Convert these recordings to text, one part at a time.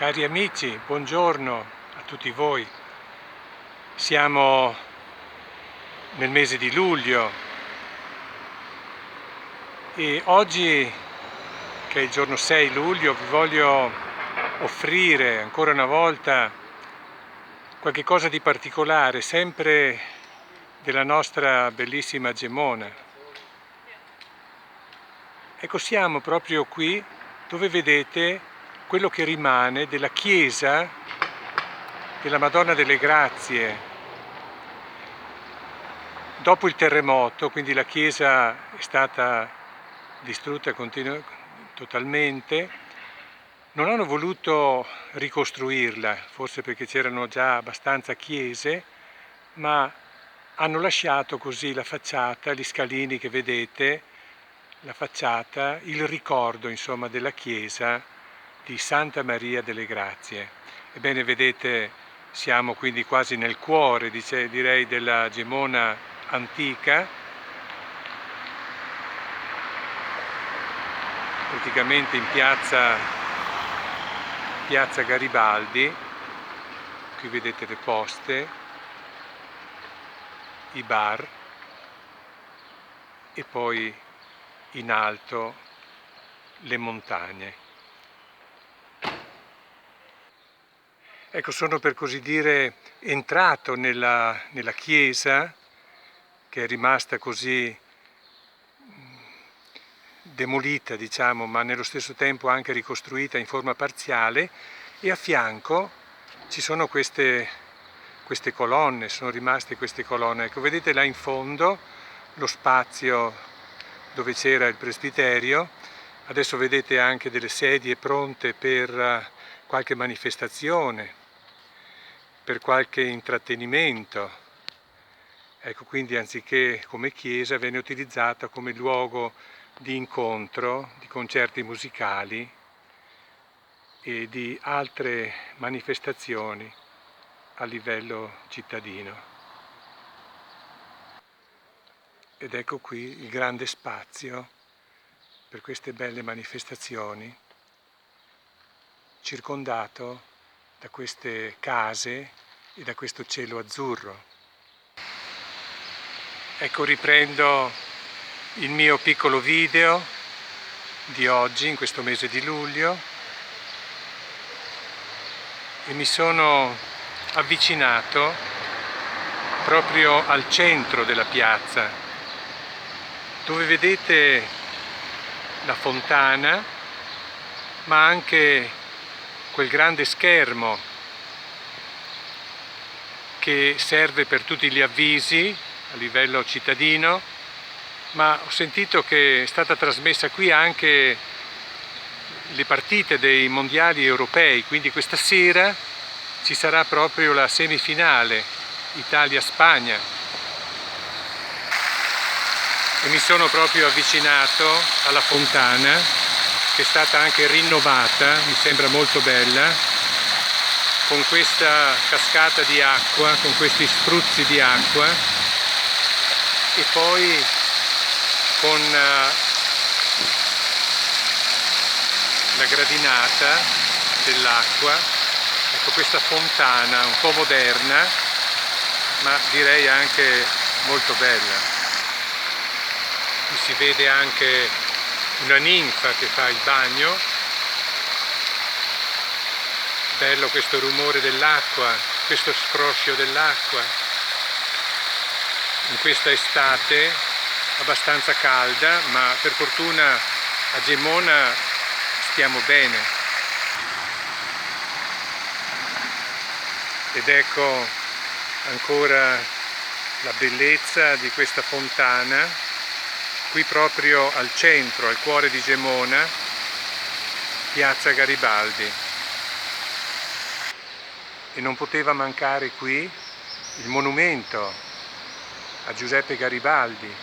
Cari amici, buongiorno a tutti voi. Siamo nel mese di luglio e oggi, che è il giorno 6 luglio, vi voglio offrire ancora una volta qualche cosa di particolare, sempre della nostra bellissima Gemona. Ecco, siamo proprio qui dove vedete quello che rimane della chiesa della Madonna delle Grazie. Dopo il terremoto, quindi la chiesa è stata distrutta totalmente, non hanno voluto ricostruirla, forse perché c'erano già abbastanza chiese, ma hanno lasciato così la facciata, gli scalini che vedete, la facciata, il ricordo insomma della chiesa di Santa Maria delle Grazie. Ebbene, vedete, siamo quindi quasi nel cuore, direi, della Gemona antica, praticamente in piazza Garibaldi. Qui vedete le poste, i bar e poi in alto le montagne. Ecco, sono per così dire entrato nella chiesa, che è rimasta così demolita, diciamo, ma nello stesso tempo anche ricostruita in forma parziale, e a fianco ci sono queste colonne, sono rimaste queste colonne. Ecco, vedete là in fondo lo spazio dove c'era il presbiterio. Adesso vedete anche delle sedie pronte per qualche manifestazione, per qualche intrattenimento. Ecco, quindi anziché come chiesa venne utilizzata come luogo di incontro, di concerti musicali e di altre manifestazioni a livello cittadino. Ed ecco qui il grande spazio per queste belle manifestazioni, circondato da queste case e da questo cielo azzurro. Ecco, riprendo il mio piccolo video di oggi, in questo mese di luglio, e mi sono avvicinato proprio al centro della piazza, dove vedete la fontana, ma anche quel grande schermo che serve per tutti gli avvisi a livello cittadino, ma ho sentito che è stata trasmessa qui anche le partite dei mondiali europei, quindi questa sera ci sarà proprio la semifinale Italia-Spagna, e mi sono proprio avvicinato alla fontana, che è stata anche rinnovata, mi sembra molto bella, con questa cascata di acqua, con questi spruzzi di acqua, e poi con la gradinata dell'acqua. Ecco, questa fontana un po' moderna, ma direi anche molto bella. Qui si vede anche una ninfa che fa il bagno. Bello questo rumore dell'acqua, questo scroscio dell'acqua in questa estate abbastanza calda, ma per fortuna a Gemona stiamo bene. Ed ecco ancora la bellezza di questa fontana, qui proprio al centro, al cuore di Gemona, piazza Garibaldi. E non poteva mancare qui il monumento a Giuseppe Garibaldi.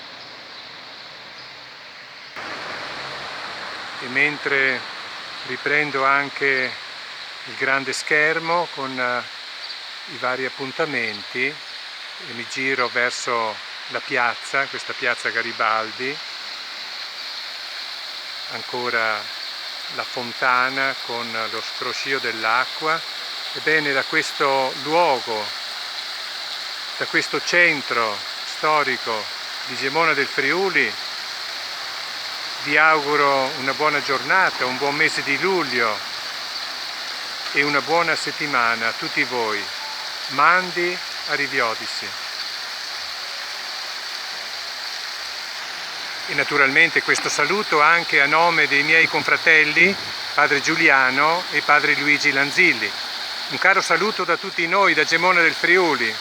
E mentre riprendo anche il grande schermo con i vari appuntamenti e mi giro verso la piazza, questa piazza Garibaldi, ancora la fontana con lo scroscio dell'acqua. Ebbene, da questo luogo, da questo centro storico di Gemona del Friuli, vi auguro una buona giornata, un buon mese di luglio e una buona settimana a tutti voi. Mandi a Riviodici. E naturalmente questo saluto anche a nome dei miei confratelli, padre Giuliano e padre Luigi Lanzilli. Un caro saluto da tutti noi, da Gemona del Friuli.